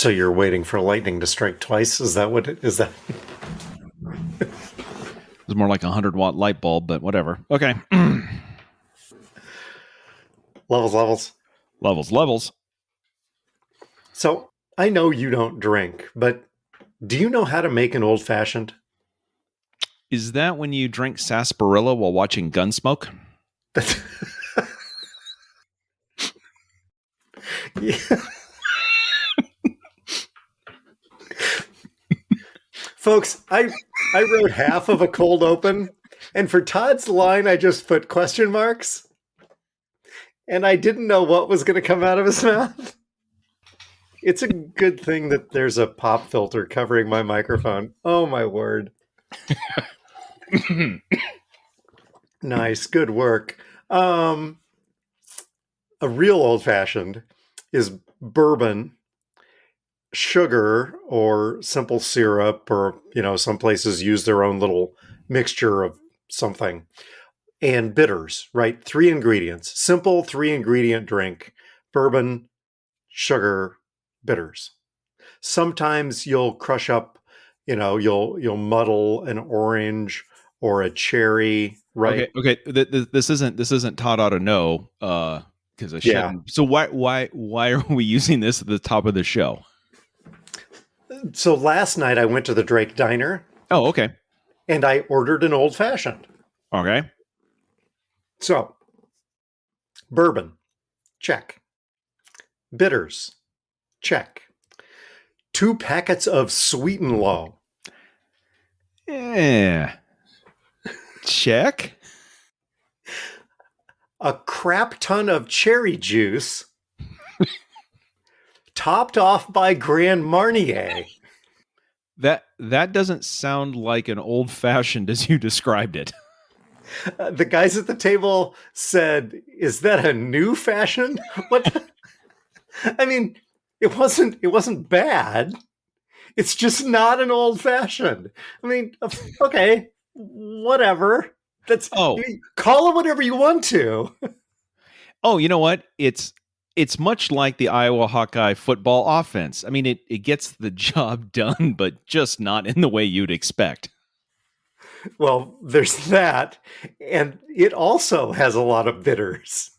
So you're waiting for lightning to strike twice? Is that what it is? That It's more like a 100-watt light bulb, but whatever. Okay. levels. So I know you don't drink, but do you know how to make an old fashioned? Is that when you drink sarsaparilla while watching Gunsmoke? Yeah. Folks, I wrote half of a cold open, and for Todd's line, I just put question marks, and I didn't know what was going to come out of his mouth. It's a good thing that there's a pop filter covering my microphone. Oh, my word. Nice. Good work. A real old-fashioned is bourbon, sugar, or simple syrup, or, some places use their own little mixture of something, and bitters, right? 3 ingredients. Simple 3-ingredient drink: bourbon, sugar, bitters. Sometimes you'll crush up, you'll muddle an orange or a cherry, right? Okay. This isn't Todd ought to know because I shouldn't. Yeah. So why are we using this at the top of the show? So last night I went to the Drake Diner. Oh, okay. And I ordered an old fashioned. Okay. So bourbon, check. Bitters, check. 2 packets of Sweet and Low. Yeah. Check. A crap ton of cherry juice, topped off by Grand Marnier. That doesn't sound like an old fashioned as you described it. The guys at the table said, "Is that a new fashion?" What? I mean, it wasn't bad. It's just not an old fashioned. I mean, okay, whatever. Call it whatever you want to. Oh, you know what? It's much like the Iowa Hawkeye football offense. I mean, it gets the job done, but just not in the way you'd expect. Well, there's that, and it also has a lot of bitters.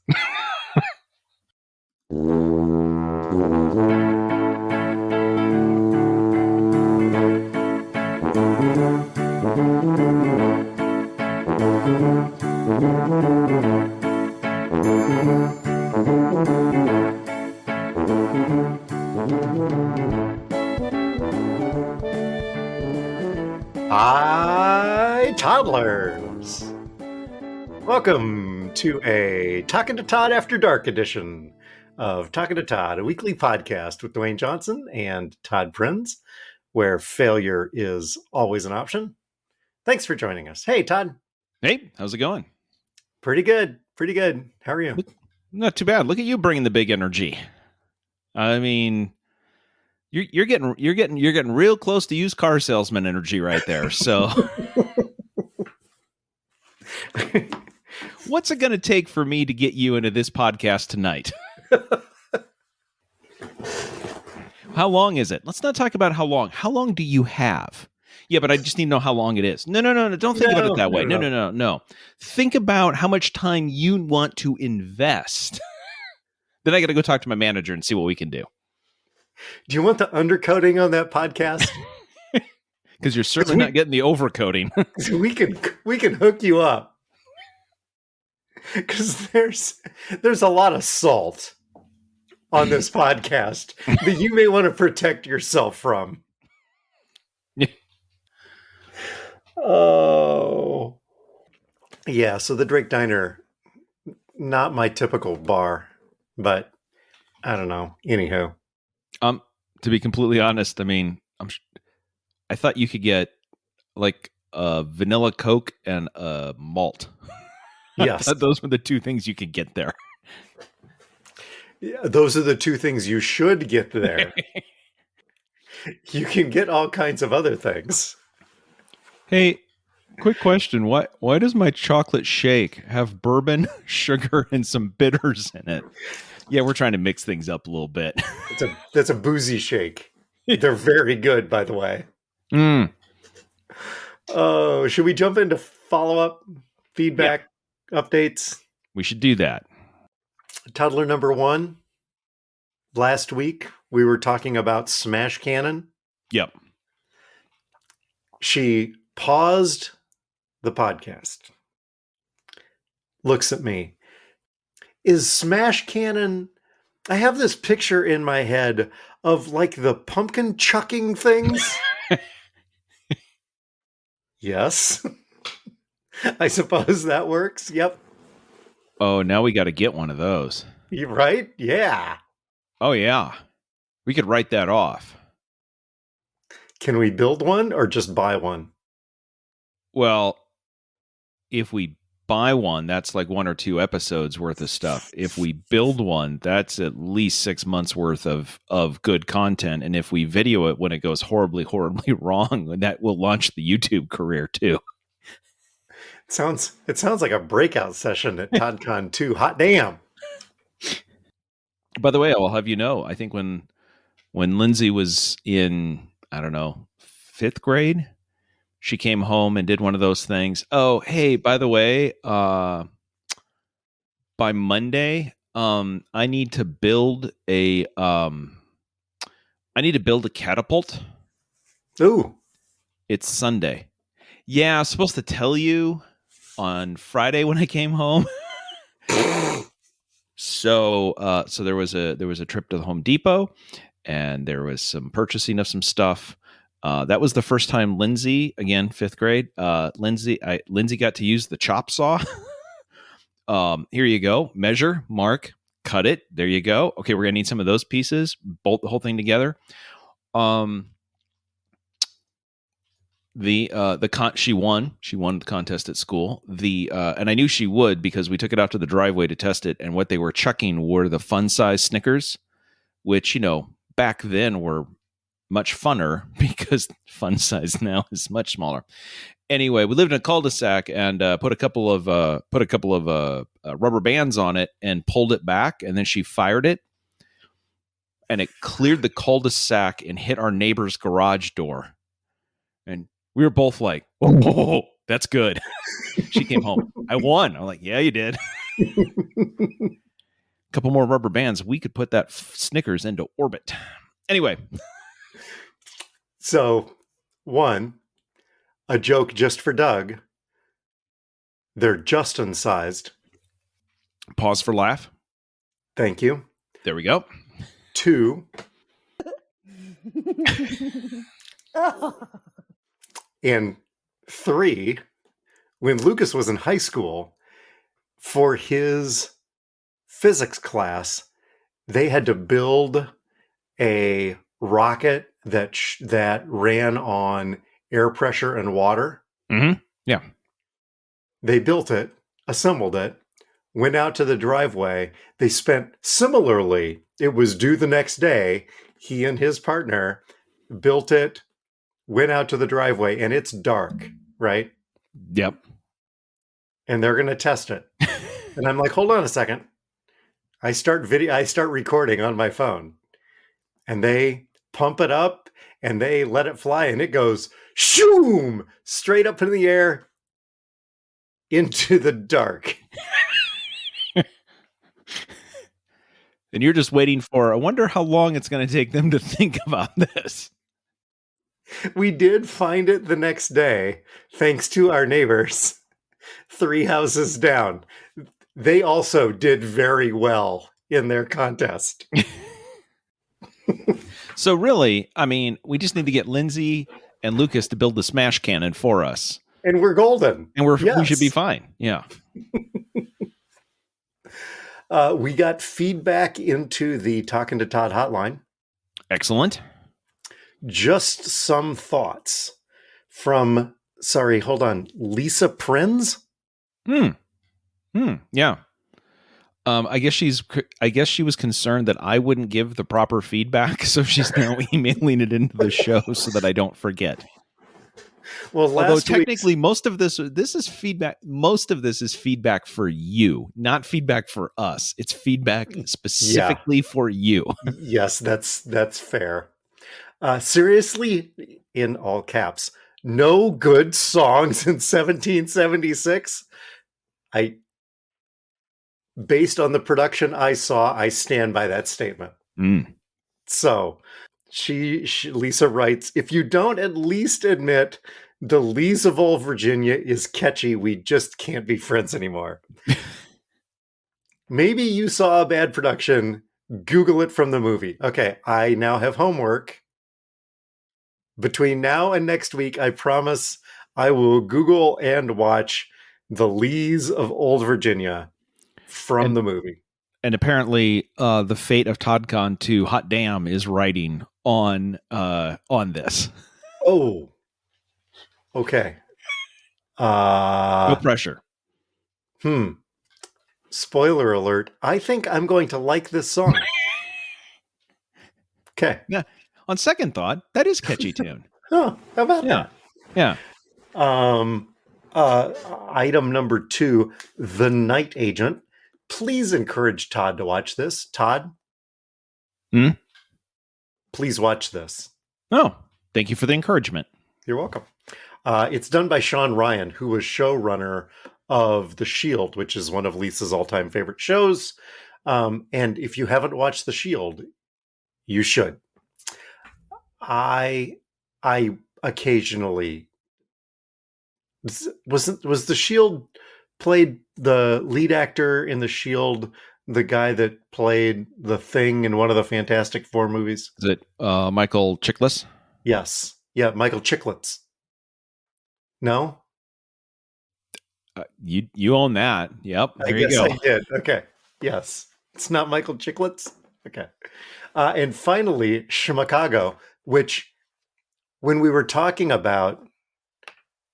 Hi, toddlers. Welcome to a Talking to Todd After Dark edition of Talking to Todd, a weekly podcast with Dwayne Johnson and Todd Friends, where failure is always an option. Thanks for joining us. Hey, Todd. Hey, how's it going? Pretty good. How are you? Not too bad. Look at you bringing the big energy. I mean, you're getting real close to used car salesman energy right there. So, what's it going to take for me to get you into this podcast tonight? How long is it? Let's not talk about how long. How long do you have? Yeah, but I just need to know how long it is. No. Don't think about it that way. No. Think about how much time you want to invest. Then I got to go talk to my manager and see what we can do. Do you want the undercoating on that podcast? Because you're certainly not getting the overcoating. we can hook you up. Because there's a lot of salt on this podcast that you may want to protect yourself from. Oh. Yeah, so the Drake Diner, not my typical bar, but I don't know. Anywho. To be completely honest, I mean, I thought you could get like a vanilla Coke and a malt. Yes. I thought those were the 2 things you could get there. Yeah, those are the 2 things you should get there. You can get all kinds of other things. Hey, quick question. Why does my chocolate shake have bourbon, sugar, and some bitters in it? Yeah, we're trying to mix things up a little bit. That's a boozy shake. They're very good, by the way. Mm. Oh, should we jump into follow-up feedback updates? We should do that. Toddler number 1. Last week, we were talking about Smash Cannon. Yep. She paused the podcast, looks at me. Is Smash Cannon... I have this picture in my head of like the pumpkin chucking things. Yes. I suppose that works. Yep. Oh, now we got to get one of those. You right? Yeah. Oh, yeah. We could write that off. Can we build one or just buy one? Well, if we buy one, that's like 1 or 2 episodes worth of stuff. If we build one, that's at least 6 months worth of good content. And if we video it when it goes horribly, horribly wrong, that will launch the YouTube career too. It sounds like a breakout session at ToddCon 2. Hot damn. By the way, I will have you know, I think when Lindsay was in, I don't know, 5th grade, she came home and did one of those things. Oh, hey, by the way, by Monday, I need to build a catapult. Ooh. It's Sunday. Yeah, I was supposed to tell you on Friday when I came home. So there was a trip to the Home Depot, and there was some purchasing of some stuff. That was the first time Lindsay, again, 5th grade, Lindsay got to use the chop saw. Here you go. Measure, mark, cut it. There you go. Okay, we're going to need some of those pieces. Bolt the whole thing together. She won the contest at school. And I knew she would because we took it out to the driveway to test it. And what they were chucking were the fun size Snickers, which, back then were much funner because fun size now is much smaller. Anyway, we lived in a cul-de-sac and put a couple of rubber bands on it and pulled it back, and then she fired it, and it cleared the cul-de-sac and hit our neighbor's garage door. And we were both like, "Oh, that's good." She came home. I won. I'm like, "Yeah, you did." A couple more rubber bands, we could put that Snickers into orbit. Anyway. So, 1, a joke just for Doug. They're Justin sized. Pause for laugh. Thank you. There we go. 2. And 3, when Lucas was in high school, for his physics class, they had to build a rocket that ran on air pressure and water. Mm-hmm. Yeah. They built it, assembled it, went out to the driveway. They spent, similarly, it was due the next day. He and his partner built it, went out to the driveway, and it's dark, right? Yep. And they're going to test it. And I'm like, hold on a second. I start recording on my phone, and they pump it up and they let it fly, and it goes shoom straight up in the air into the dark. And you're just waiting for, I wonder how long it's going to take them to think about this. We did find it the next day, thanks to our neighbors 3 houses down. They also did very well in their contest. So really, I mean, we just need to get Lindsay and Lucas to build the Smash Cannon for us. And we're golden. And we should be fine. Yeah. We got feedback into the Talking to Todd hotline. Excellent. Just some thoughts from, Lisa Prinz? Yeah. I guess she was concerned that I wouldn't give the proper feedback, so she's now emailing it into the show so that I don't forget. Well, although technically most of this is feedback. Most of this is feedback for you, not feedback for us. It's feedback specifically for you. Yes, that's fair. Seriously, in all caps, no good songs in 1776. Based on the production I saw, I stand by that statement. So Lisa writes, if you don't at least admit the Lees of Old Virginia is catchy, we just can't be friends anymore. Maybe you saw a bad production. Google it from the movie. Okay, I now have homework. Between now and next week, I promise I will Google and watch the Lees of Old Virginia from the movie. And apparently, the fate of Todd Kahn to Hot Damn is writing on this. Oh, okay. No pressure. Spoiler alert. I think I'm going to like this song. Okay. Yeah. On second thought, that is catchy tune. How about that? Yeah. Item number 2, The Night Agent. Please encourage Todd to watch this. Todd? Please watch this. Oh, thank you for the encouragement. You're welcome. It's done by Sean Ryan, who was showrunner of The Shield, which is one of Lisa's all-time favorite shows. And if you haven't watched The Shield, you should. I occasionally was The Shield played the lead actor in The Shield, the guy that played the Thing in one of the Fantastic Four movies? Is it Michael Chiklis? Yes. Yeah, Michael Chiklis. No? You own that. Yep. There I guess you go. I did. Okay. Yes. It's not Michael Chiklis? Okay. And finally, Schmicago, which when we were talking about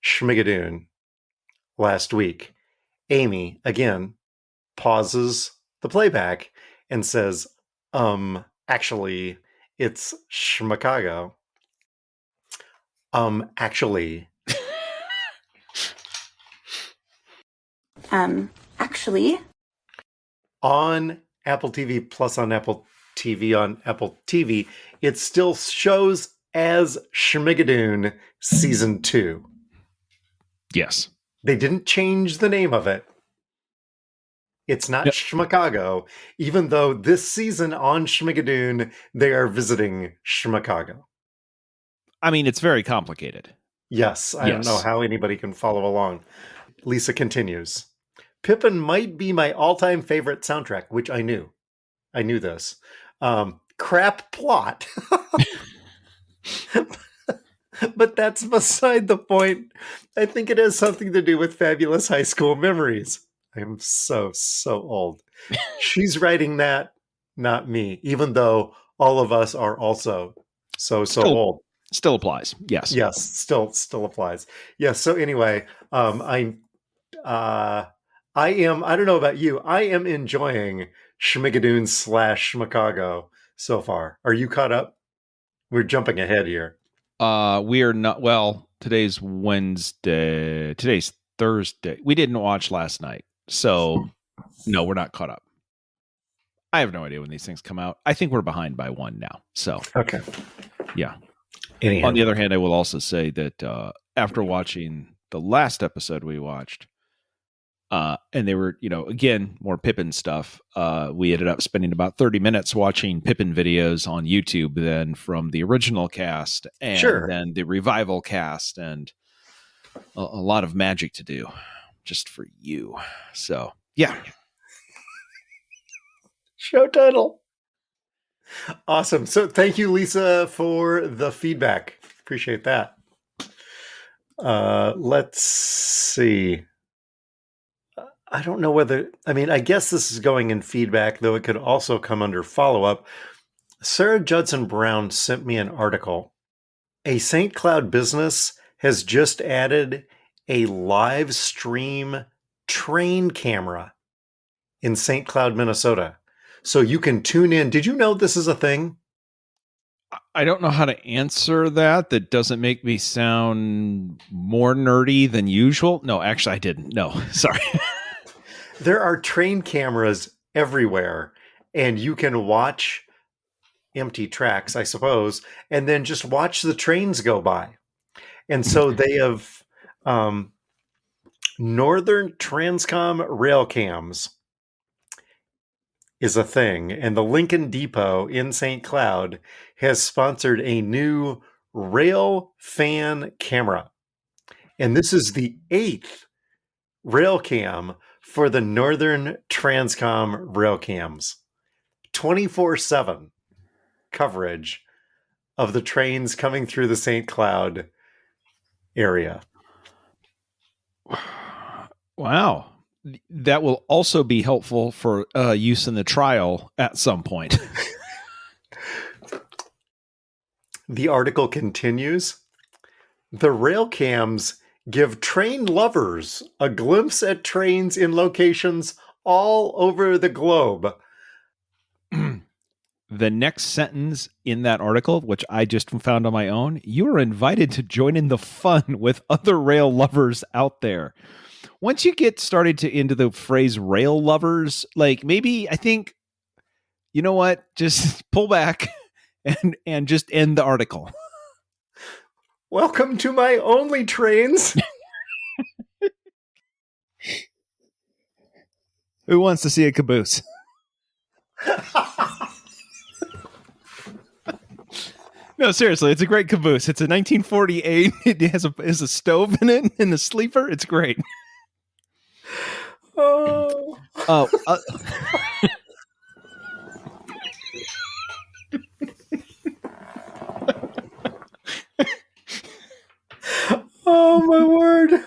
Schmigadoon last week, Amy, again, pauses the playback and says, actually, it's Schmicago. Actually. Actually. On Apple TV Plus on Apple TV, it still shows as Schmigadoon Season 2. Yes. They didn't change the name of it. It's not Schmicago, even though this season on Schmigadoon, they are visiting Schmicago. I mean, it's very complicated. Yes, I don't know how anybody can follow along. Lisa continues. Pippin might be my all-time favorite soundtrack, which I knew. I knew this. Crap plot. But that's beside the point. I think it has something to do with fabulous high school memories. I'm so old. She's writing that, not me, even though all of us are also so old. Still applies. Yes. Yes, still applies. Yes. So anyway, I don't know about you. I am enjoying Schmigadoon / Schmicago so far. Are you caught up? We're jumping ahead here. We are not. Well, today's Wednesday. Today's Thursday. We didn't watch last night. So no, we're not caught up. I have no idea when these things come out. I think we're behind by one now. So, okay. Yeah. Anyhow. On the other hand, I will also say that after watching the last episode we watched, and they were, again, more Pippin stuff, we ended up spending about 30 minutes watching Pippin videos on YouTube than from the original cast and then the revival cast, and a lot of magic to do just for you. So, yeah. Show title. Awesome. So thank you, Lisa, for the feedback. Appreciate that. Let's see. I don't know I guess this is going in feedback, though it could also come under follow-up. Sarah Judson Brown sent me an article. A St. Cloud business has just added a live stream train camera in St. Cloud, Minnesota. So you can tune in. Did you know this is a thing? I don't know how to answer that. That doesn't make me sound more nerdy than usual. No, actually, I didn't. No, sorry. There are train cameras everywhere, and you can watch empty tracks, I suppose, and then just watch the trains go by. And so they have Northern Transcom rail cams is a thing, and the Lincoln Depot in St. Cloud has sponsored a new rail fan camera. And this is the 8th rail cam for the Northern Transcom rail cams. 24/7 coverage of the trains coming through the St. Cloud area. Wow. That will also be helpful for use in the trial at some point. The article continues. The rail cams give train lovers a glimpse at trains in locations all over the globe. The next sentence in that article, which I just found on my own, you are invited to join in the fun with other rail lovers out there. Once you get started into the phrase rail lovers, like maybe I think, you know what, just pull back and just end the article. Welcome to my OnlyTrains. Who wants to see a caboose? No, seriously, it's a great caboose. It's a 1948. It has a stove in it and the sleeper. It's great. Oh. Oh, my word.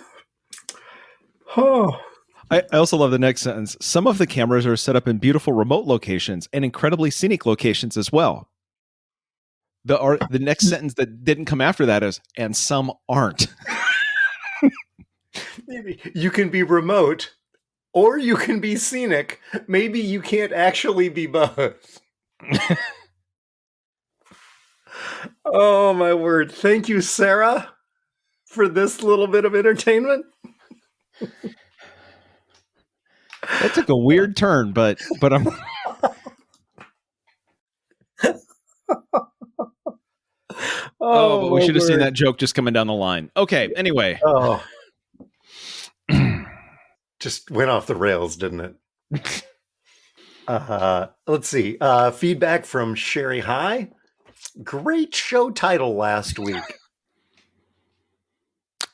Oh. I also love the next sentence. Some of the cameras are set up in beautiful remote locations and incredibly scenic locations as well. The next sentence that didn't come after that is, and some aren't. Maybe you can be remote or you can be scenic. Maybe you can't actually be both. Oh, my word. Thank you, Sarah, for this little bit of entertainment. That took a weird turn, but I'm... but we should have seen that joke just coming down the line. Okay, anyway. Oh. Just went off the rails, didn't it? Let's see. Feedback from Sherry High. Great show title last week.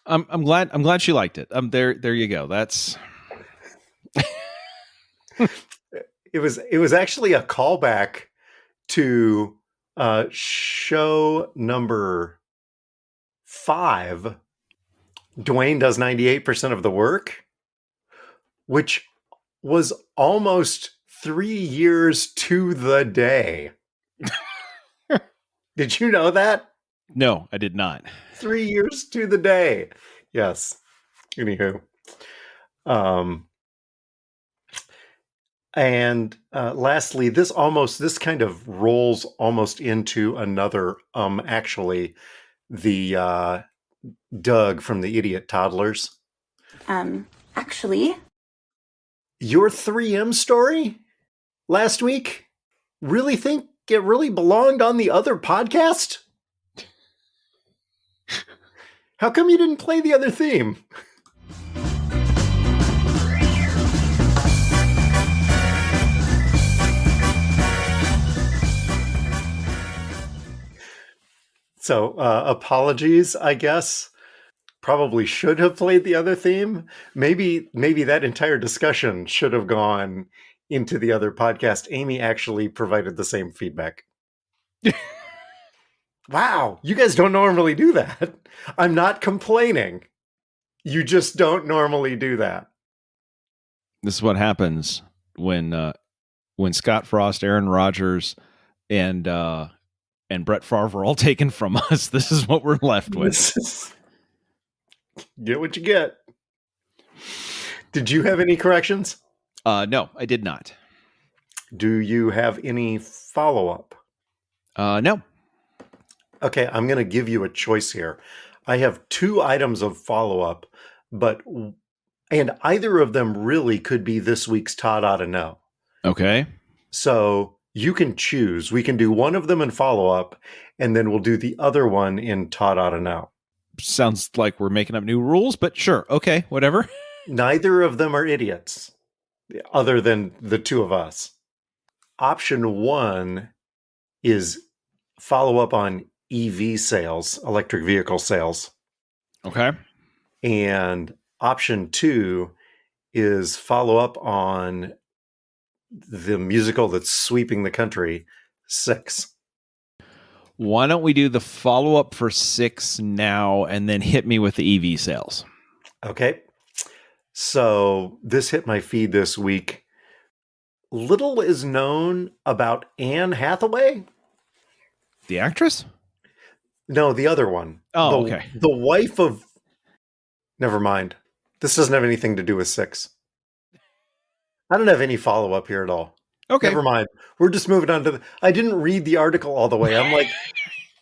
I'm glad she liked it. There you go. That's It was actually a callback to show number 5. Dwayne does 98% of the work, which was almost 3 years to the day. Did you know that? No, I did not. 3 years to the day. Yes. Anywho. And lastly, this kind of rolls almost into another, actually, the Doug from the Idiot Toddlers. Actually. Your 3M story last week? Really think it really belonged on the other podcast? How come you didn't play the other theme? So, apologies, I guess. Probably should have played the other theme. Maybe that entire discussion should have gone into the other podcast. Amy actually provided the same feedback. Wow, you guys don't normally do that. I'm not complaining. You just don't normally do that. This is what happens when Scott Frost, Aaron Rodgers, and Brett Favre are all taken from us. This is what we're left with. Get what you get. Did you have any corrections? No, I did not. Do you have any follow-up? No. Okay, I'm going to give you a choice here. I have 2 items of follow-up, and either of them really could be this week's Todd Oughta Know. Okay. So You can choose. We can do one of them in follow-up, and then we'll do the other one in Todd Oughta Know. Sounds like we're making up new rules, but sure. Okay, whatever. Neither of them are idiots, other than the two of us. Option 1 is follow-up on EV sales, electric vehicle sales. Okay. And option 2 is follow-up on the musical that's sweeping the country, 6. Why don't we do the follow-up for 6 now and then hit me with the EV sales? Okay. So this hit my feed this week. Little is known about Anne Hathaway. The actress? No, the other one. Oh, okay. The wife of... Never mind. This doesn't have anything to do with 6. I don't have any follow-up here at all. Okay. Never mind. We're just moving on to I didn't read the article all the way. I'm like,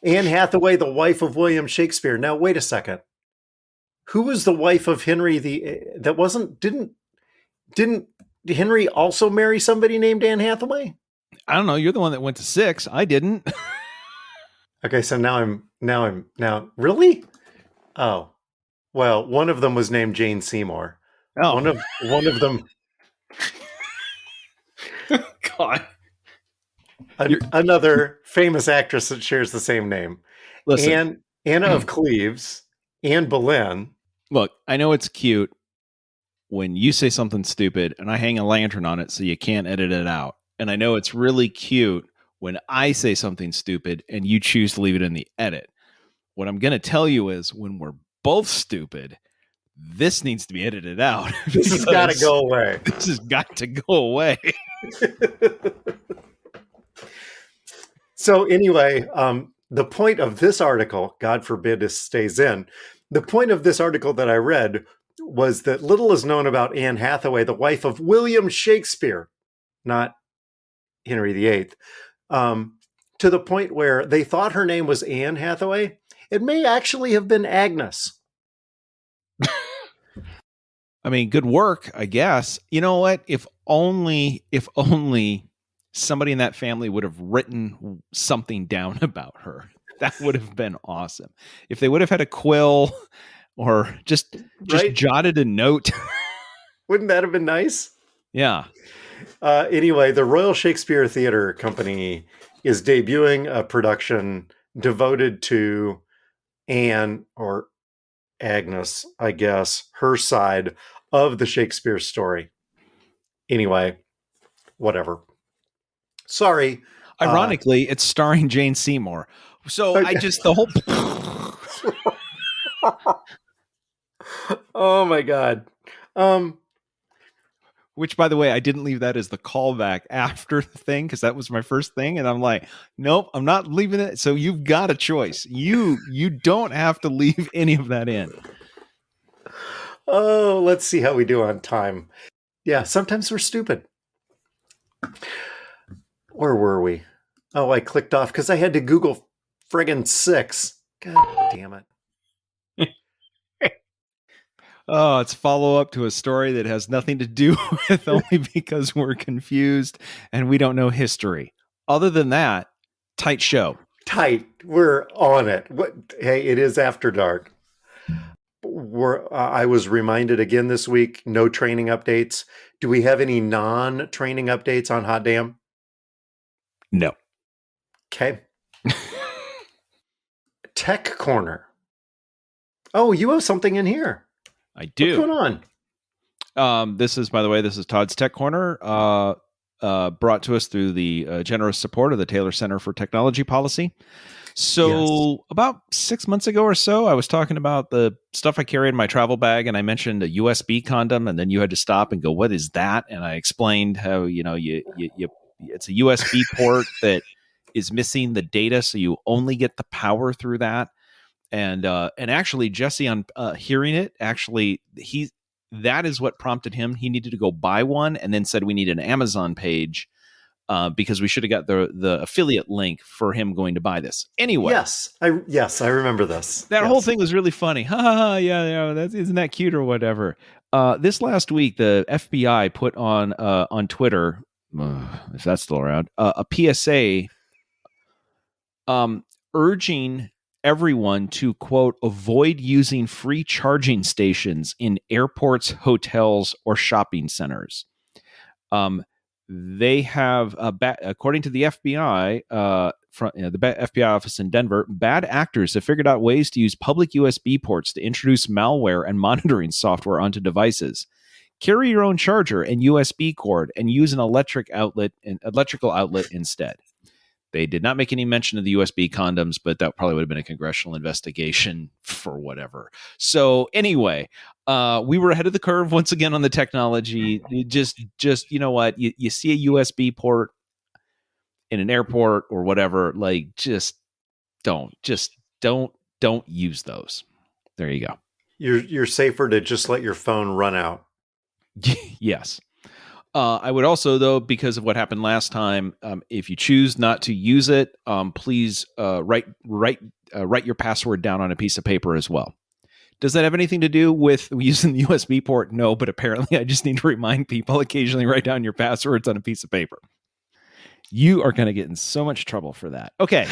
Anne Hathaway, the wife of William Shakespeare. Now, wait a second. Who was the wife of Henry didn't Henry also marry somebody named Anne Hathaway? I don't know. You're the one that went to 6. I didn't. Okay, so now really? Oh. Well, one of them was named Jane Seymour. Oh. One of them God. Another famous actress that shares the same name. Listen. Anna of Cleves, Anne Boleyn. Look, I know it's cute when you say something stupid and I hang a lantern on it so you can't edit it out. And I know it's really cute when I say something stupid and you choose to leave it in the edit. What I'm going to tell you is when we're both stupid, this needs to be edited out. This has got to go away. This has got to go away. So anyway, the point of this article, God forbid this stays in, the point of this article that I read was that little is known about Anne Hathaway, the wife of William Shakespeare, not Henry VIII, to the point where they thought her name was Anne Hathaway. It may actually have been Agnes. I mean, good work, I guess. You know what? If only somebody in that family would have written something down about her. That would have been awesome. If they would have had a quill or just Right? jotted a note. Wouldn't that have been nice? Yeah. Anyway, the Royal Shakespeare Theatre Company is debuting a production devoted to Anne, or Agnes, I guess, her side of the Shakespeare story. Anyway, whatever. Sorry. Ironically, it's starring Jane Seymour. So Okay. I just, the whole... Oh my God. Which, by the way, I didn't leave that as the callback after the thing because that was my first thing. And I'm like, nope, I'm not leaving it. So you've got a choice. You don't have to leave any of that in. Oh, let's see how we do on time. Yeah, sometimes we're stupid. Where were we? Oh, I clicked off because I had to Google friggin' 6. God damn it. Oh, it's follow up to a story that has nothing to do with only because we're confused and we don't know history. Other than that, tight show. Tight. We're on it. Hey, it is after dark. I was reminded again this week, no training updates. Do we have any non-training updates on Hot Damn? No. Okay. Tech Corner. Oh, you have something in here. I do. What's going on? This is, by the way, this is Todd's Tech Corner, brought to us through the generous support of the Taylor Center for Technology Policy. So about 6 months ago or so, I was talking about the stuff I carry in my travel bag, and I mentioned a USB condom, and then you had to stop and go, "What is that?" And I explained how it's a USB port that is missing the data, so you only get the power through that. And actually, Jesse, on hearing it, that is what prompted him. He needed to go buy one, and then said we need an Amazon page because we should have got the affiliate link for him going to buy this. Anyway, Yes, I remember this. that whole thing was really funny. Ha ha ha! Yeah, isn't that cute or whatever? This last week, the FBI put on Twitter if that's still around, a PSA urging everyone to, quote, avoid using free charging stations in airports, hotels, or shopping centers. They have, according to the FBI, the FBI office in Denver, bad actors have figured out ways to use public USB ports to introduce malware and monitoring software onto devices. Carry your own charger and USB cord and use an electrical outlet instead. They did not make any mention of the USB condoms, but that probably would have been a congressional investigation for whatever. So anyway, we were ahead of the curve once again on the technology. Just you know what? You see a USB port in an airport or whatever, like just don't use those. There you go. You're safer to just let your phone run out. Yes. I would also, though, because of what happened last time, if you choose not to use it, please write your password down on a piece of paper as well. Does that have anything to do with using the USB port? No, but apparently I just need to remind people occasionally write down your passwords on a piece of paper. You are going to get in so much trouble for that. Okay.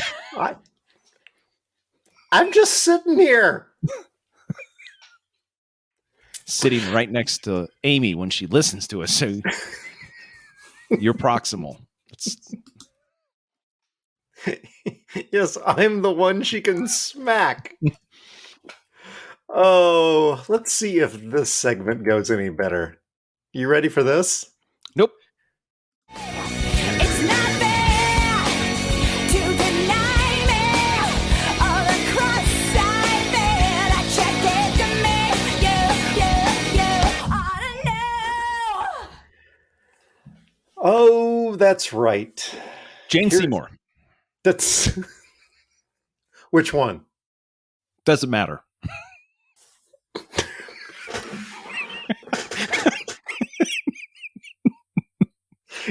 I'm just sitting here. Sitting right next to Amy when she listens to us. So you're proximal. Yes, I'm the one she can smack. Oh, let's see if this segment goes any better. You ready for this? Nope. It's not fair to deny me all the cross-eyed men I checked it to me. You ought to know. Oh, that's right. Jane Seymour. That's which one? Doesn't matter.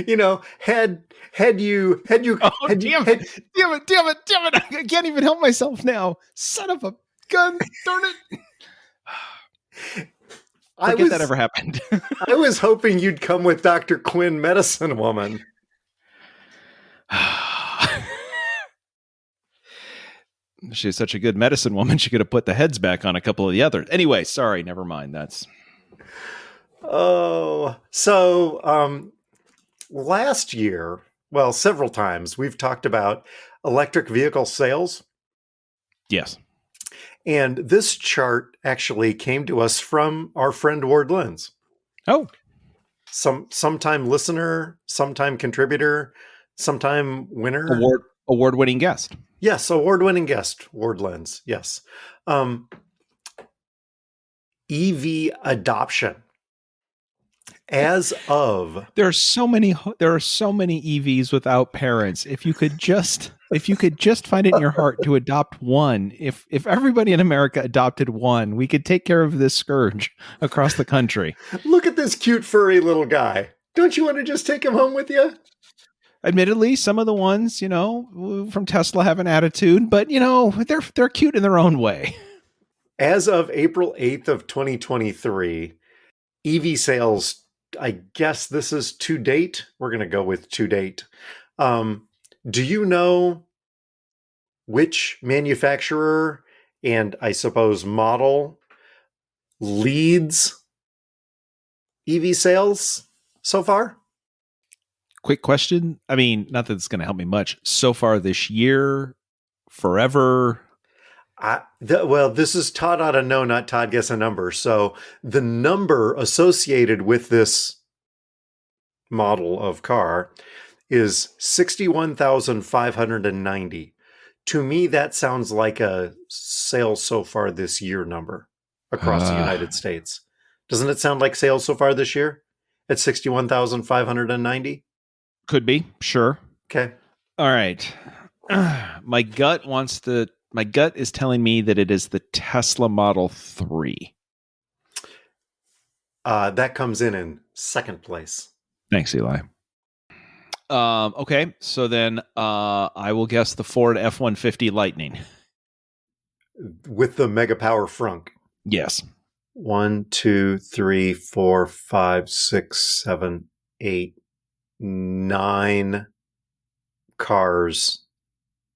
You know, had you damn it! I can't even help myself now. Son of a gun! Darn it! Forget that ever happened. I was hoping you'd come with Dr. Quinn, Medicine Woman. She's such a good medicine woman. She could have put the heads back on a couple of the others. Anyway, sorry, never mind. That's. Oh, so last year, well, several times we've talked about electric vehicle sales. Yes. And this chart actually came to us from our friend Ward Lenz. Oh. Sometime listener, sometime contributor, sometime winner. Award-winning guest. Yes, award-winning guest, Ward Lenz. Yes. EV adoption. As of there are so many EVs without parents. If you could just find it in your heart to adopt one, if everybody in America adopted one, we could take care of this scourge across the country. Look at this cute furry little guy. Don't you want to just take him home with you? Admittedly, some of the ones, from Tesla have an attitude, but they're cute in their own way. As of April 8th of 2023, EV sales, I guess this is to date. We're going to go with to date. Do you know which manufacturer and I suppose model leads EV sales so far? Quick question. I mean, not that it's going to help me much. So far this year, forever. This is Todd ought to know, not Todd guess a number. So the number associated with this model of car is 61,590. To me, that sounds like a sales so far this year number across the United States. Doesn't it sound like sales so far this year at 61,590? Could be. Sure. Okay. All right. My gut is telling me that it is the Tesla Model 3. That comes in second place. Thanks, Eli. Okay, so then I will guess the Ford F-150 Lightning. With the Mega Power frunk. Yes. 1, 2, 3, 4, 5, 6, 7, 8, 9 cars,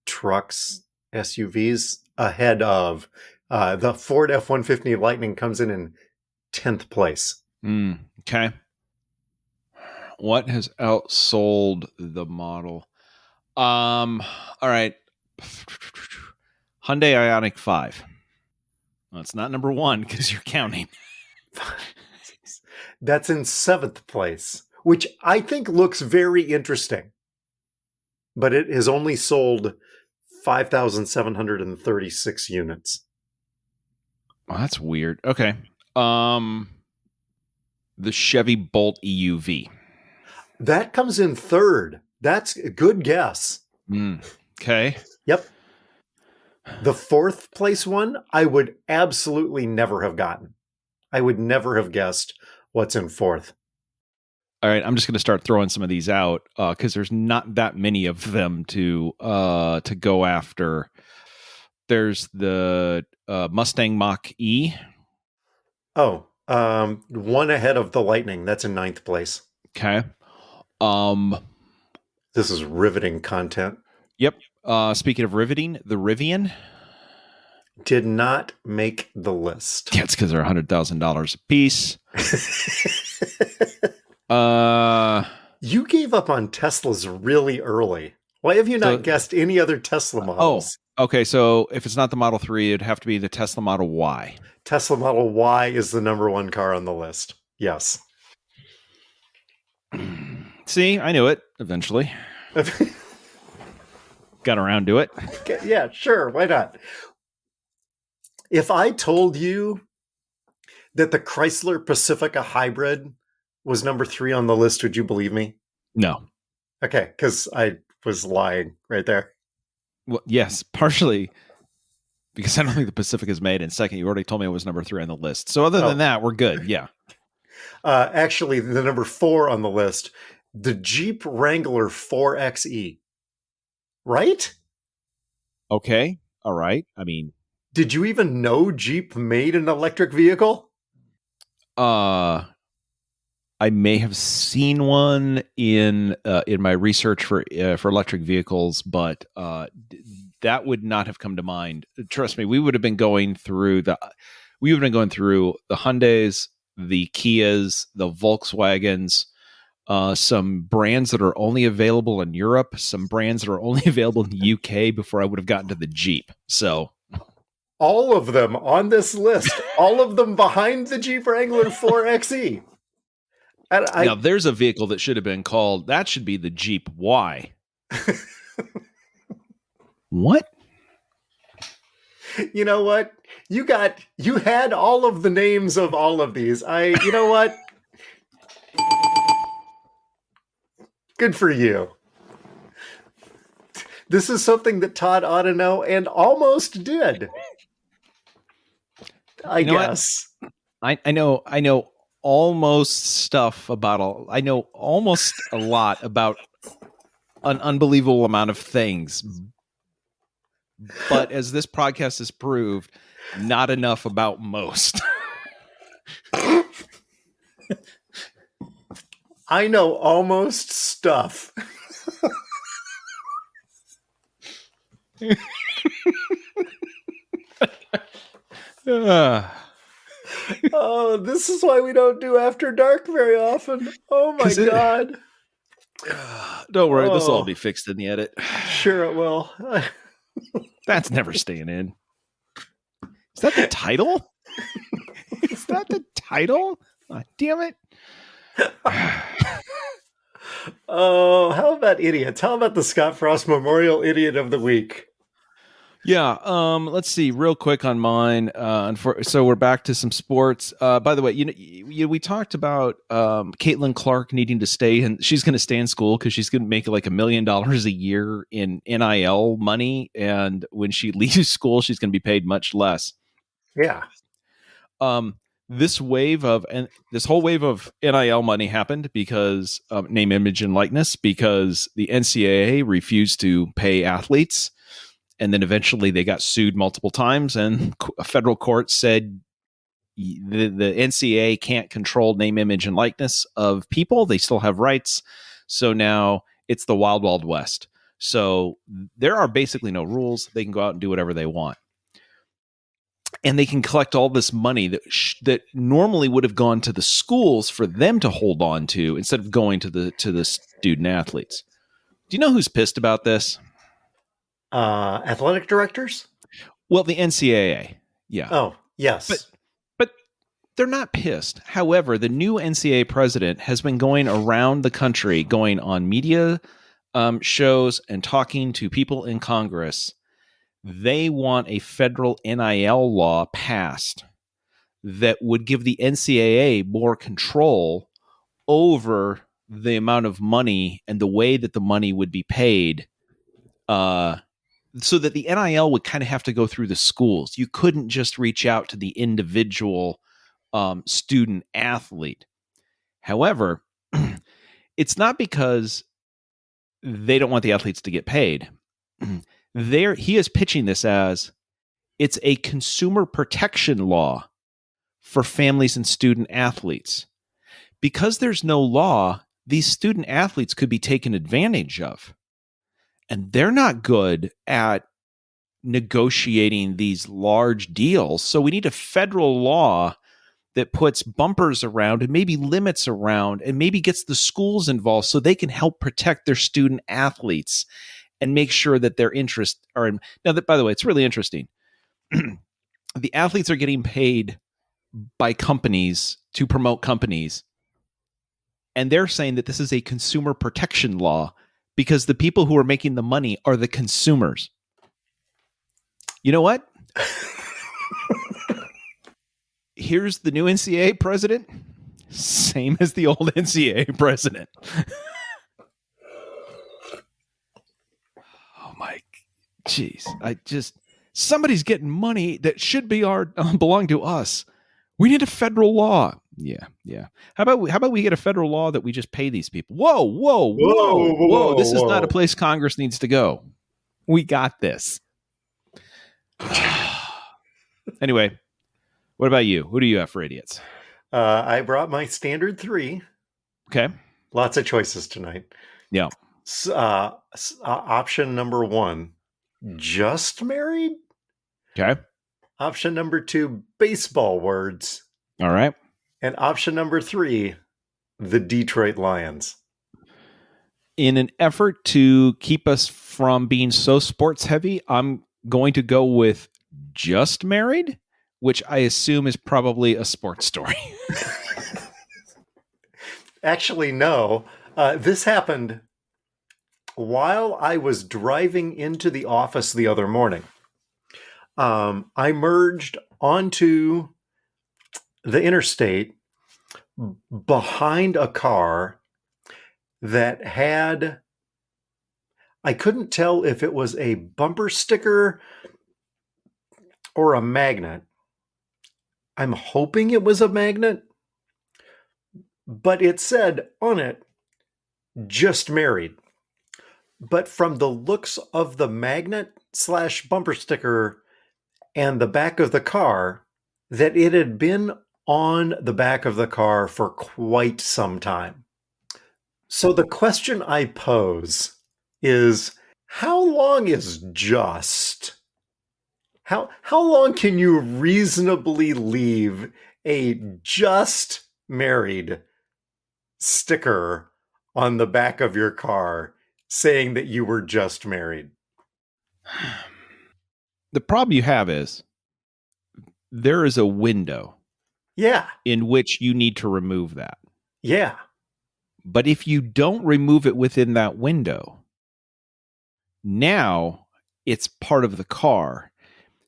trucks, SUVs ahead of the Ford F-150 Lightning comes in 10th place. Okay. What has outsold the model? All right. Hyundai Ioniq 5. Well, it's not number 1 because you're counting. That's in 7th place, which I think looks very interesting. But it has only sold 5,736 units. Oh, that's weird. Okay. The Chevy Bolt EUV. That comes in 3rd. That's a good guess. Okay. Yep. The 4th place one, I would absolutely never have gotten. I would never have guessed what's in 4th. All right, I'm just going to start throwing some of these out because there's not that many of them to go after. There's the Mustang Mach-E. Oh, one ahead of the Lightning. That's in 9th place. Okay. This is riveting content. Yep. Speaking of riveting, the Rivian did not make the list. Yeah, it's because they're $100,000 a piece. You gave up on Teslas really early. Why have you not guessed any other Tesla models? Oh, okay. So if it's not the Model 3, it'd have to be the Tesla Model Y. Tesla Model Y is the number 1 car on the list. Yes. See, I knew it eventually. Got around to it. Yeah, sure. Why not? If I told you that the Chrysler Pacifica Hybrid was number 3 on the list, would you believe me? No. Okay, because I was lying right there. Well, yes, partially because I don't think the Pacifica is made. And second, you already told me it was number 3 on the list. So other than that, we're good. Yeah. Actually, the number 4 on the list, the Jeep Wrangler 4xe. Right? Okay. All right. I mean, did you even know Jeep made an electric vehicle? I may have seen one in my research for electric vehicles, but that would not have come to mind. Trust me, we would have been going through the Hyundais, the Kias, the Volkswagens, some brands that are only available in Europe, some brands that are only available in the UK before I would have gotten to the Jeep. So all of them on this list, all of them behind the Jeep Wrangler 4xe. Now there's a vehicle that should have been called, that should be the Jeep Y. What? You know what? You had all of the names of all of these. You know what? Good for you. This is something that Todd ought to know and almost did. I guess. I know almost stuff about I know almost a lot about an unbelievable amount of things. But as this podcast has proved, not enough about most. I know almost stuff. Oh, this is why we don't do After Dark very often. Oh my God. Don't worry, this will all be fixed in the edit. Sure it will. That's never staying in. Is that the title? Is that the title? Oh, damn it. Oh, how about idiots? How about the Scott Frost Memorial Idiot of the Week? Yeah, let's see real quick on mine. So we're back to some sports. By the way, we talked about Caitlin Clark needing to stay, and she's going to stay in school because she's going to make like $1 million a year in NIL money, and when she leaves school, she's going to be paid much less. Yeah. This whole wave of NIL money happened because name, image, and likeness, because the NCAA refused to pay athletes. And then eventually they got sued multiple times, and a federal court said the NCAA can't control name, image, and likeness of people. They still have rights. So now it's the wild, wild west. So there are basically no rules. They can go out and do whatever they want. And they can collect all this money that normally would have gone to the schools for them to hold on to instead of going to the student athletes. Do you know who's pissed about this? Athletic directors? Well, the NCAA. Yeah. Oh, yes. But they're not pissed. However, the new NCAA president has been going around the country, going on media shows and talking to people in Congress. They want a federal NIL law passed that would give the NCAA more control over the amount of money and the way that the money would be paid, so that the NIL would kind of have to go through the schools. You couldn't just reach out to the individual student athlete. However, it's not because they don't want the athletes to get paid. He is pitching this as it's a consumer protection law for families and student athletes. Because there's no law, these student athletes could be taken advantage of. And they're not good at negotiating these large deals. So we need a federal law that puts bumpers around and maybe limits around and maybe gets the schools involved so they can help protect their student athletes and make sure that their interests are in. Now, that, by the way, it's really interesting. The athletes are getting paid by companies to promote companies. And they're saying that this is a consumer protection law because the people who are making the money are the consumers. You know what? Here's the new NCAA president. Same as the old NCAA president. Oh my, jeez. Somebody's getting money that should be belong to us. We need a federal law. Yeah. How about we get a federal law that we just pay these people? Whoa. This is not a place Congress needs to go. We got this. Anyway, what about you? Who do you have for idiots? I brought my standard 3. Okay. Lots of choices tonight. Yeah. Option number 1, just married. Okay. Option number 2, baseball words. All right. And option number 3, the Detroit Lions. In an effort to keep us from being so sports heavy, I'm going to go with just married, which I assume is probably a sports story. Actually, no. This happened while I was driving into the office the other morning. I merged onto the interstate behind a car that had, I couldn't tell if it was a bumper sticker or a magnet. I'm hoping it was a magnet, but it said on it, just married. But from the looks of the magnet / bumper sticker and the back of the car, that it had been on the back of the car for quite some time. So the question I pose is, how long is just? How long can you reasonably leave a just married sticker on the back of your car saying that you were just married? The problem you have is there is a window. Yeah. In which you need to remove that. Yeah. But if you don't remove it within that window, now it's part of the car.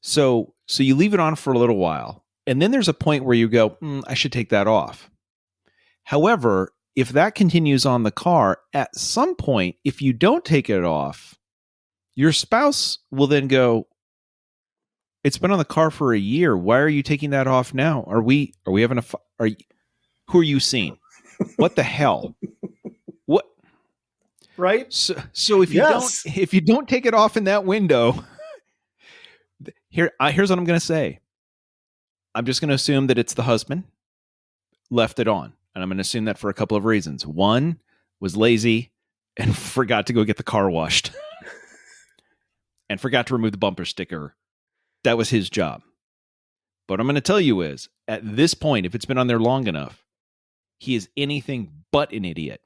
So you leave it on for a little while, and then there's a point where you go, I should take that off. However, if that continues on the car, at some point, if you don't take it off, your spouse will then go, it's been on the car for a year. Why are you taking that off now? Are we having who are you seeing? What the hell? What? Right? So if you don't take it off in that window, here's what I'm going to say. I'm just going to assume that it's the husband left it on. And I'm going to assume that for a couple of reasons. One, was lazy and forgot to go get the car washed and forgot to remove the bumper sticker. That was his job. But what I'm going to tell you is, at this point, if it's been on there long enough, he is anything but an idiot.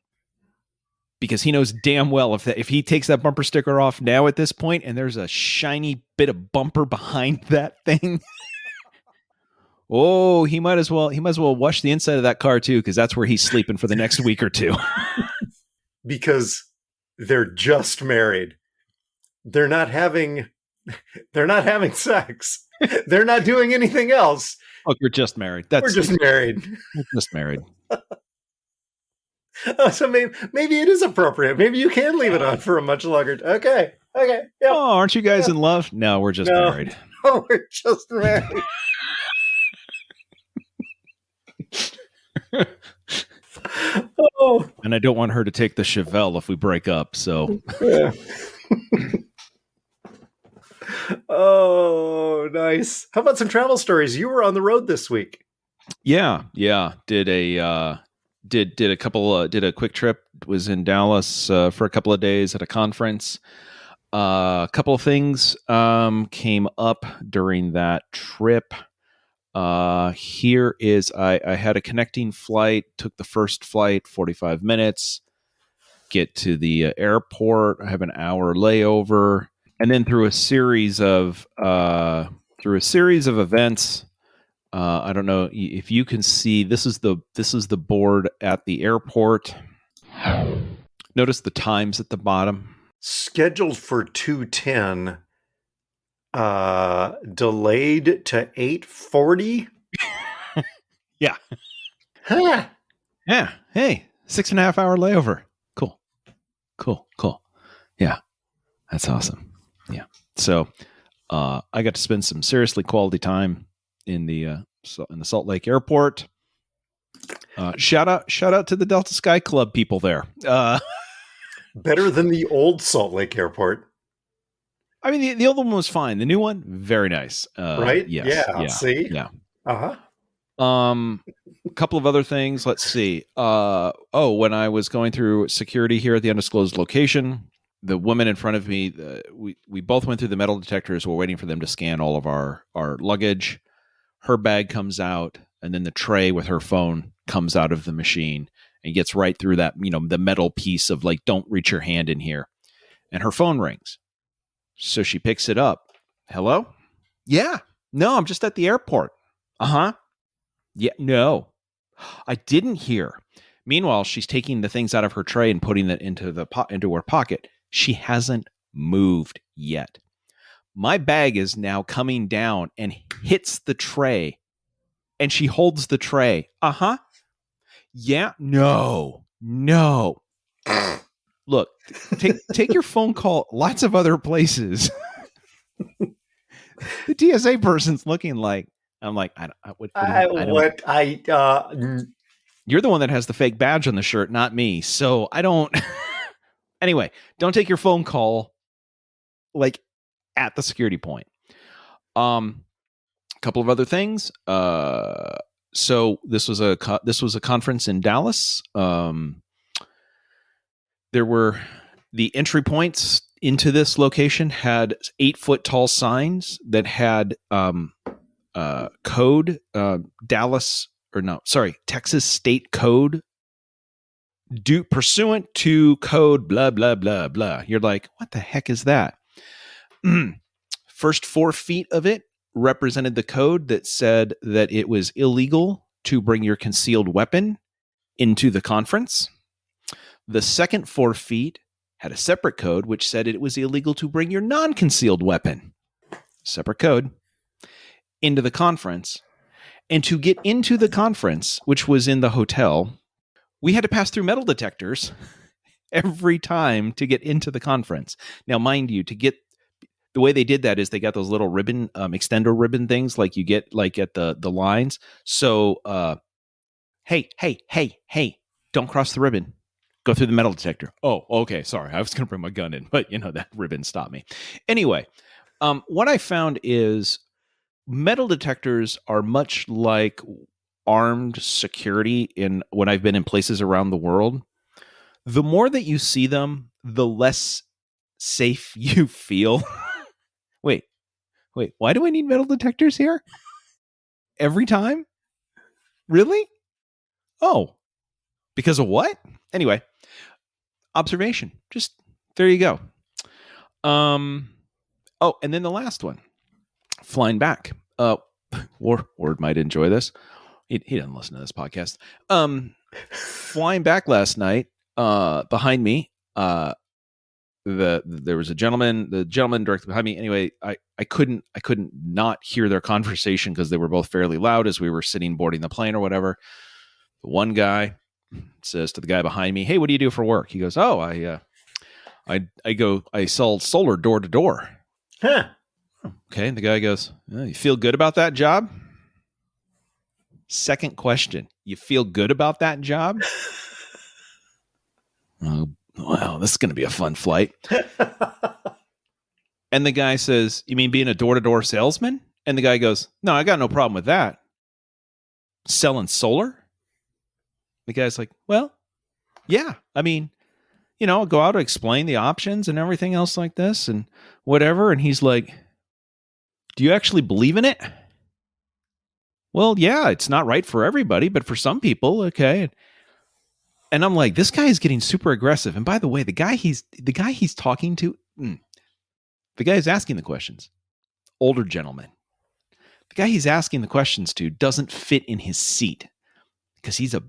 Because he knows damn well if he takes that bumper sticker off now at this point and there's a shiny bit of bumper behind that thing, oh, he might as well wash the inside of that car too, because that's where he's sleeping for the next week or two. Because they're just married. They're not having sex. They're not doing anything else. Look, we're just married. We're just married. We're just married. So maybe it is appropriate. Maybe you can leave it on for a much longer time. Okay. Yeah. Oh, aren't you guys in love? No, we're just married. Oh, we're just married. Oh. And I don't want her to take the Chevelle if we break up. So, yeah. Oh, nice. How about some travel stories? You were on the road this week. Yeah. Did a quick trip. Was in Dallas for a couple of days at a conference. A couple of things came up during that trip. Here is I had a connecting flight. Took the first flight, 45 minutes. Get to the airport. I have an hour layover, and then through a series of events. I don't know if you can see. This is the board at the airport. Notice the times at the bottom. Scheduled for 2:10. Delayed to 8:40. Yeah. Huh. Yeah. Hey, 6.5 hour layover. Cool. Yeah. That's awesome. Yeah. So, I got to spend some seriously quality time in the Salt Lake Airport. Shout out to the Delta Sky Club people there. Better than the old Salt Lake Airport. I mean, the old one was fine. The new one, very nice. Right? Yes. Yeah. See? Yeah. Uh-huh. A couple of other things. Let's see. When I was going through security here at the undisclosed location, the woman in front of me, we both went through the metal detectors. We're waiting for them to scan all of our luggage. Her bag comes out, and then the tray with her phone comes out of the machine and gets right through that, the metal piece of like, don't reach your hand in here. And her phone rings. So she picks it up. Hello? Yeah. No, I'm just at the airport. Uh-huh. Yeah. No, I didn't hear. Meanwhile, she's taking the things out of her tray and putting it into her pocket. She hasn't moved yet. My bag is now coming down and hits the tray. And she holds the tray. Uh-huh. Yeah. No. Look, take your phone call lots of other places. The TSA person's looking like, I'm like, you're the one that has the fake badge on the shirt, not me. So I don't. Anyway, don't take your phone call like at the security point. A couple of other things. So this was a conference in Dallas. There were the entry points into this location had 8-foot tall signs that had code Texas state code pursuant to code blah blah blah blah. You're like, what the heck is that? First 4 feet of it represented the code that said that it was illegal to bring your concealed weapon into the conference. The second 4 feet had a separate code which said it was illegal to bring your non-concealed weapon, separate code, into the conference. And to get into the conference, which was in the hotel, we had to pass through metal detectors every time to get into the conference. Now, mind you, the way they did that is they got those little ribbon, extender ribbon things like you get like at the lines. So, hey, don't cross the ribbon. Go through the metal detector. Oh, okay. Sorry. I was going to bring my gun in, but that ribbon stopped me. Anyway, what I found is metal detectors are much like armed security when I've been in places around the world. The more that you see them, the less safe you feel. Wait, why do I need metal detectors here? Every time? Really? Oh, because of what? Anyway, observation. Just there you go. Oh, and then the last one. Flying back. Ward might enjoy this. He doesn't listen to this podcast. Flying back last night, behind me, there was a gentleman, the gentleman directly behind me. Anyway, I couldn't not hear their conversation because they were both fairly loud as we were sitting boarding the plane or whatever. The one guy says to the guy behind me, "Hey, what do you do for work?" He goes, "Oh, I sell solar door to door." Huh. Okay. And the guy goes, "Oh, you feel good about that job?" Second question, you feel good about that job? Oh, wow, this is going to be a fun flight. And the guy says, "You mean being a door-to-door salesman?" And the guy goes, "No, I got no problem with that." Selling solar? The guy's like, "Well, yeah. I mean, I'll go out to explain the options and everything else like this and whatever." And he's like, "Do you actually believe in it?" "Well, yeah, it's not right for everybody, but for some people, okay." And I'm like, this guy is getting super aggressive. And by the way, the guy he's talking to, the guy is asking the questions, older gentleman. The guy he's asking the questions to doesn't fit in his seat because he's a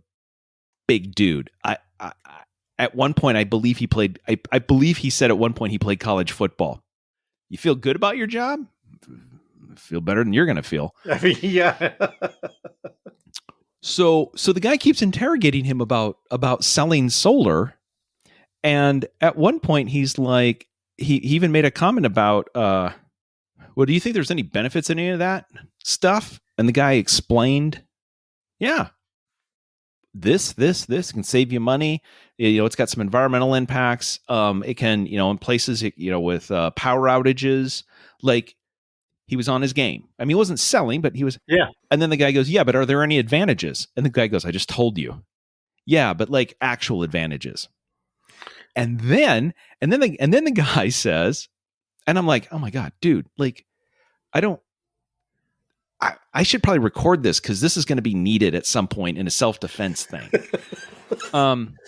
big dude. At one point, I believe he played. I believe he said at one point he played college football. You feel good about your job? Feel better than you're going to feel. I mean, yeah. So the guy keeps interrogating him about selling solar, and at one point he's like, he even made a comment about, "Well, do you think there's any benefits in any of that stuff?" And the guy explained, "Yeah, this can save you money. It's got some environmental impacts. It can, in places, with power outages, like." He was on his game. I mean, he wasn't selling, but he was. Yeah. And then the guy goes, "Yeah, but are there any advantages?" And the guy goes, "I just told you." "Yeah, but like actual advantages." And then the guy says, and I'm like, "Oh my God, dude, like, I should probably record this because this is going to be needed at some point in a self-defense thing." Then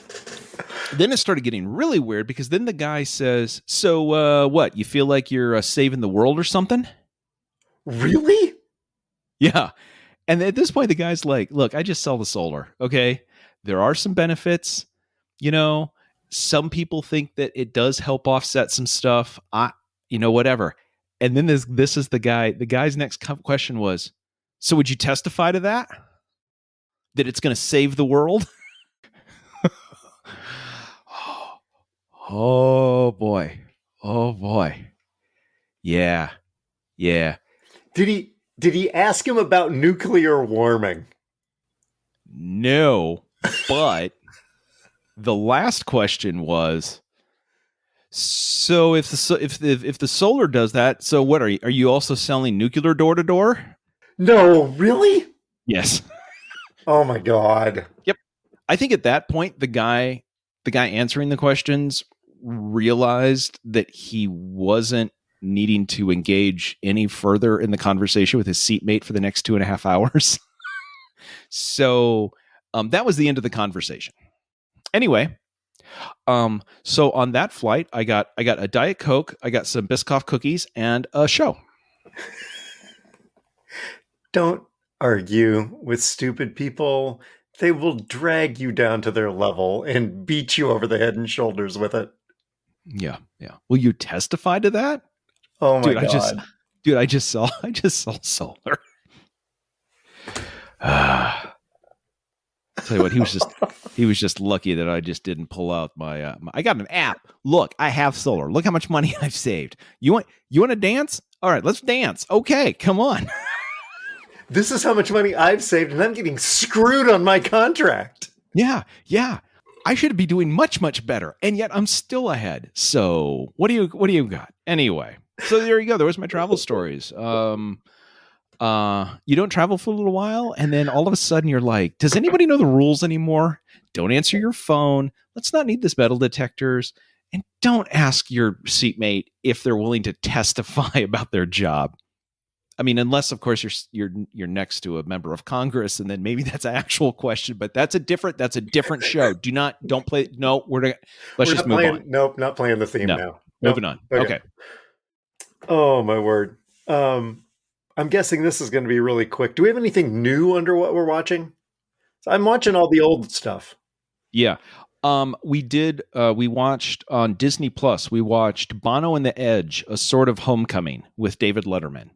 it started getting really weird because then the guy says, "So what, you feel like you're saving the world or something?" Really? Yeah. And at this point, the guy's like, "Look, I just sell the solar. Okay. There are some benefits. Some people think that it does help offset some stuff. Whatever." And then this is the guy's next question was, "So would you testify to that? That it's going to save the world?" Oh boy. Oh boy. Yeah. Yeah. Did he ask him about nuclear warming? No, but the last question was, "So if the solar does that, so what are you also selling nuclear door to door?" No, really? Yes. Oh my God. Yep. I think at that point the guy answering the questions realized that he wasn't needing to engage any further in the conversation with his seatmate for the next 2.5 hours. So that was the end of the conversation. Anyway, so on that flight, I got a Diet Coke, I got some Biscoff cookies, and a show. Don't argue with stupid people. They will drag you down to their level and beat you over the head and shoulders with it. Yeah, yeah. Will you testify to that? Oh my Dude, God. I just saw solar. Tell you what, he was just lucky that I just didn't pull out my I got an app. Look, I have solar. Look how much money I've saved. You want to dance? All right, let's dance. Okay, come on. This is how much money I've saved, and I'm getting screwed on my contract. Yeah. I should be doing much, much better, and yet I'm still ahead. So what do you got? Anyway, so there you go. There was my travel stories. You don't travel for a little while, and then all of a sudden you're like, does anybody know the rules anymore? Don't answer your phone. Let's not need this metal detectors. And don't ask your seatmate if they're willing to testify about their job. I mean, unless of course you're next to a member of Congress, and then maybe that's an actual question. But that's a different show. Don't play. No, let's just move on. Nope, not playing the theme No. now. Moving on. Okay. Oh my word. I'm guessing this is going to be really quick. Do we have anything new under what we're watching? So I'm watching all the old stuff. Yeah. We watched on Disney Plus, we watched Bono and the Edge, A Sort of Homecoming with David Letterman,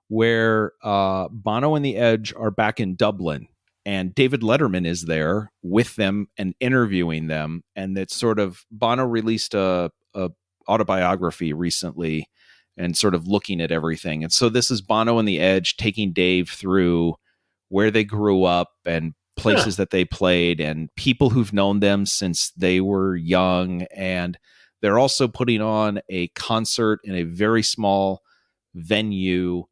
where Bono and the Edge are back in Dublin, and David Letterman is there with them and interviewing them. And it's sort of, Bono released a autobiography recently and sort of looking at everything. And so this is Bono and the Edge taking Dave through where they grew up and places that they played and people who've known them since they were young. And they're also putting on a concert in a very small venue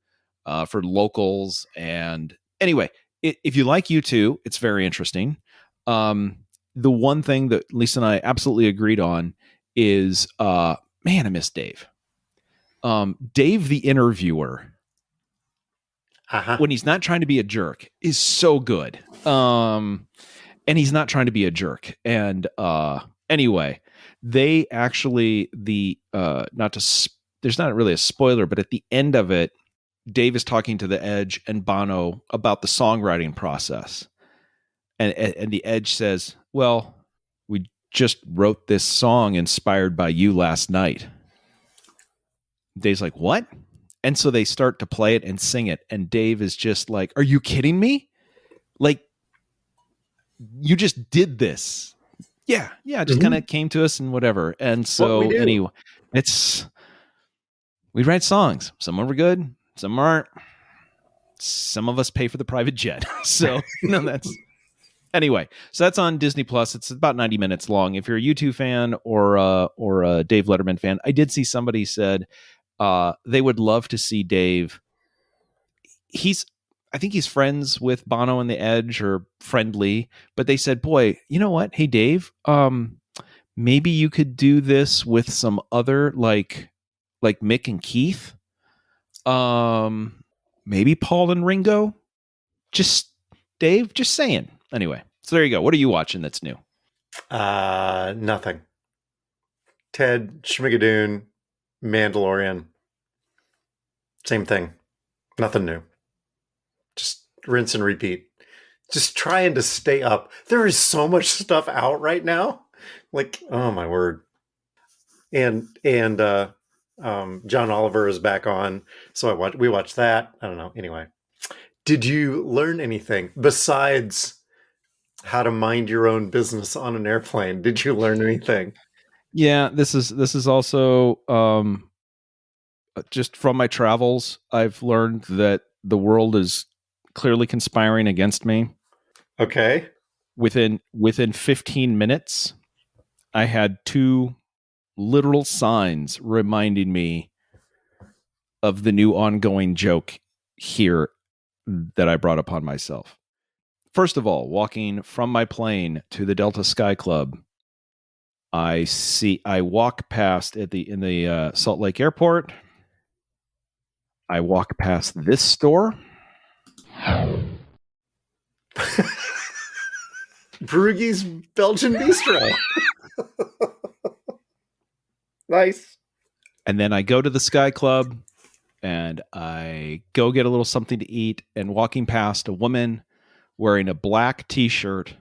for locals. And anyway, if you like U2, it's very interesting. The one thing that Lisa and I absolutely agreed on is, man, I miss Dave. Dave, the interviewer, when he's not trying to be a jerk, is so good. And he's not trying to be a jerk. And anyway, they actually, there's not really a spoiler, but at the end of it, Dave is talking to the Edge and Bono about the songwriting process. And the Edge says, well, we just wrote this song inspired by you last night. Dave's like, what? And so they start to play it and sing it. And Dave is just like, are you kidding me? Like, you just did this. Yeah. It just kind of came to us and whatever. And so anyway, we write songs. Some are good, some aren't. Some of us pay for the private jet. So anyway, so that's on Disney Plus. It's about 90 minutes long. If you're a U2 fan or a Dave Letterman fan, I did see somebody said they would love to see Dave. I think he's friends with Bono and the Edge, or friendly, but they said, boy, you know what? Hey, Dave, maybe you could do this with some other, like Mick and Keith. Maybe Paul and Ringo. Dave, just saying. Anyway, so there you go. What are you watching that's new? Nothing. Ted, Schmigadoon, Mandalorian. Same thing. Nothing new. Just rinse and repeat. Just trying to stay up. There is so much stuff out right now. Like, oh my word. And John Oliver is back on. So we watched that. I don't know. Anyway, did you learn anything besides how to mind your own business on an airplane? Did you learn anything? Yeah, this is also just from my travels. I've learned that the world is clearly conspiring against me. Okay. Within 15 minutes, I had 2 literal signs reminding me of the new ongoing joke here that I brought upon myself. First of all, walking from my plane to the Delta Sky Club, I walk past in the Salt Lake Airport. I walk past this store. Brugge's Belgian Bistro. Nice. And then I go to the Sky Club and I go get a little something to eat, and walking past a woman wearing a black t-shirt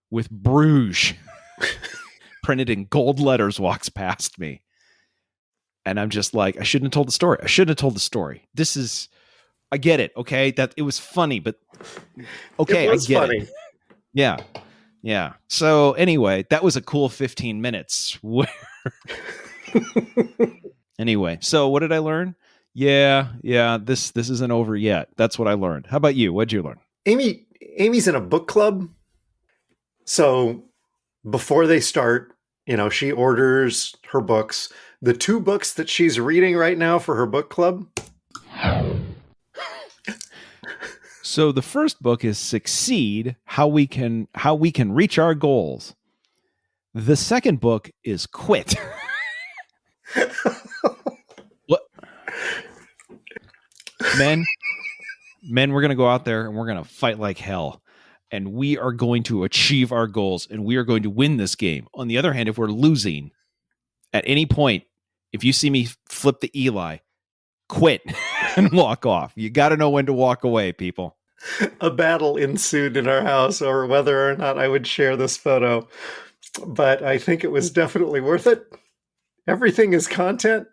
with Bruges printed in gold letters walks past me. And I'm just like, I shouldn't have told the story. I get it. Okay. That it was funny, but okay. I get it. Yeah. So anyway, that was a cool 15 minutes where anyway, so what did I learn? Yeah. This isn't over yet. That's what I learned. How about you? What'd you learn? Amy's in a book club. So before they start, she orders her books. The 2 books that she's reading right now for her book club So the first book is Succeed, how we can reach our goals. The second book is Quit. What? Men, we're going to go out there and we're going to fight like hell. And we are going to achieve our goals and we are going to win this game. On the other hand, if we're losing at any point, if you see me flip the Eli, quit and walk off. You got to know when to walk away, people. A battle ensued in our house over whether or not I would share this photo, but I think it was definitely worth it. Everything is content.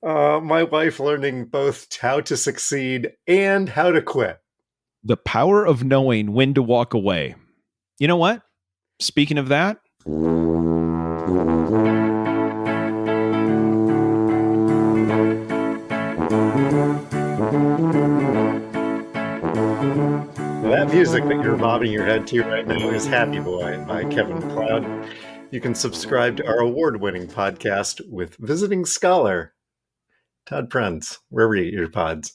My wife learning both how to succeed and how to quit. The power of knowing when to walk away. You know what? Speaking of that, that music that you're bobbing your head to right now is Happy Boy by Kevin MacLeod. You can subscribe to our award-winning podcast with visiting scholar Todd Prenz, wherever you get your pods.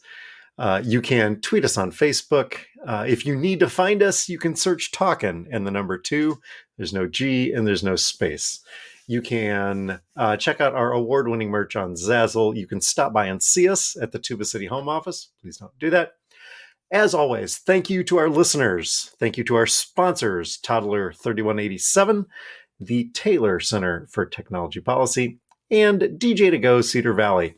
You can tweet us on Facebook. If you need to find us, you can search Talkin' and the number 2. There's no G and there's no space. You can check out our award-winning merch on Zazzle. You can stop by and see us at the Tuba City home office. Please don't do that. As always, thank you to our listeners. Thank you to our sponsors, Toddler 3187, the Taylor Center for Technology Policy, and DJ to Go Cedar Valley,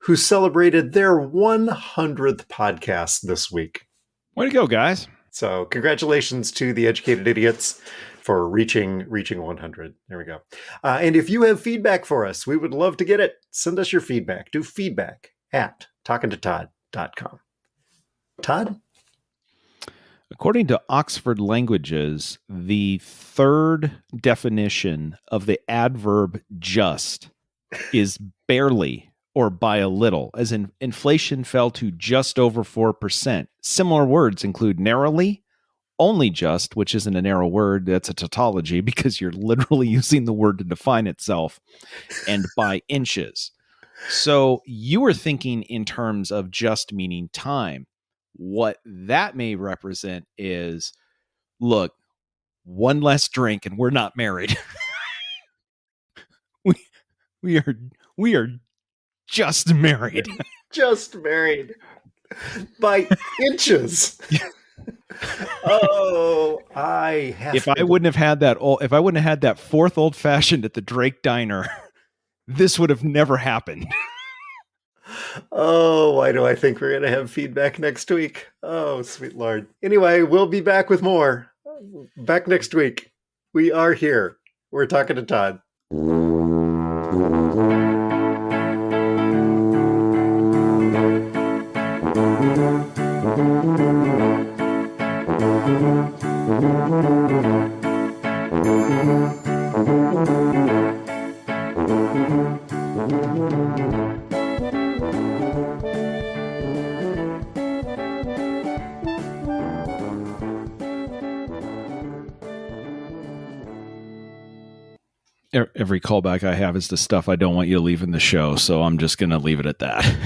who celebrated their 100th podcast this week. way to go, guys. So congratulations to the Educated Idiots for reaching 100. There we go. And if you have feedback for us, we would love to get it. Send us your feedback. Do feedback at talkingtotodd.com. Todd? According to Oxford Languages, the third definition of the adverb just is barely or by a little, as in inflation fell to just over 4%. Similar words include narrowly, only just, which isn't a narrow word, that's a tautology because you're literally using the word to define itself, and by inches. So you were thinking in terms of just meaning time. What that may represent is, look, one less drink and we're not married. we are just married. Just married by inches. Oh, I have. If I wouldn't have had that fourth old fashioned at the Drake Diner, this would have never happened. Oh, why do I think we're going to have feedback next week? Oh, sweet Lord. Anyway, we'll be back with more. Back next week. We are here. We're talking to Todd. Every callback I have is the stuff I don't want you to leave in the show, so I'm just going to leave it at that.